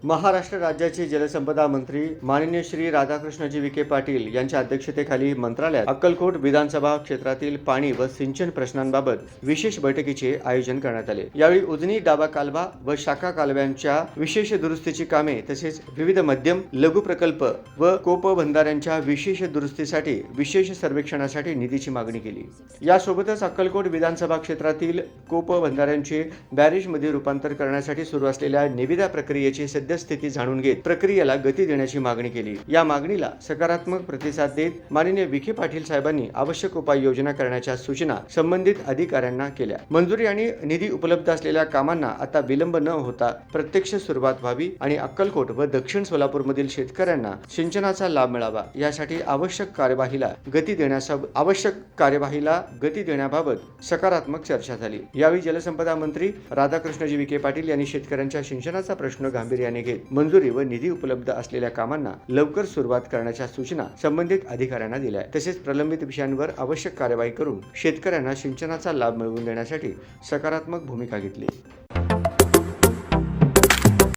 महाराष्ट्र राज्याचे जलसंपदा मंत्री माननीय श्री राधाकृष्णजी विखे पाटील यांच्या अध्यक्षतेखाली मंत्रालयात अक्कलकोट विधानसभा क्षेत्रातील पाणी व सिंचन प्रश्नांबाबत विशेष बैठकीचे आयोजन करण्यात आले। यावेळी उजनी डाबा कालवा व शाखा कालव्यांच्या विशेष दुरुस्तीची कामे तसेच विविध मध्यम लघु प्रकल्प व कोप बंधाऱ्यांच्या विशेष दुरुस्तीसाठी विशेष सर्वेक्षणासाठी निधीची मागणी केली। यासोबतच अक्कलकोट विधानसभा क्षेत्रातील कोप बंधाऱ्यांचे बॅरेजमध्ये रूपांतर करण्यासाठी सुरू असलेल्या निविदा प्रक्रियेची स्थिती जाणून घेत प्रक्रियेला गती देण्याची मागणी केली। या मागणीला सकारात्मक प्रतिसाद देत माननीय विखे पाटील साहेबांनी आवश्यक उपाययोजना करण्याच्या सूचना संबंधित अधिकाऱ्यांना केल्या। मंजुरी आणि निधी उपलब्ध असलेल्या कामांना आता विलंब न होता प्रत्यक्ष सुरुवात व्हावी आणि अक्कलकोट व दक्षिण सोलापूर मधील शेतकऱ्यांना सिंचनाचा लाभ मिळावा यासाठी आवश्यक कार्यवाहीला गती देण्याबाबत सकारात्मक चर्चा झाली। यावेळी जलसंपदा मंत्री राधाकृष्णजी विखे पाटील यांनी शेतकऱ्यांच्या सिंचनाचा प्रश्न गांभीर्याने घेत मंजुरी व निधी उपलब्ध असलेल्या कामांना लवकर सुरुवात करण्याच्या सूचना संबंधित अधिकाऱ्यांना दिल्या। तसेच प्रलंबित विषयांवर आवश्यक कार्यवाही करून शेतकऱ्यांना सिंचनाचा लाभ मिळवून देण्यासाठी सकारात्मक भूमिका घेतली।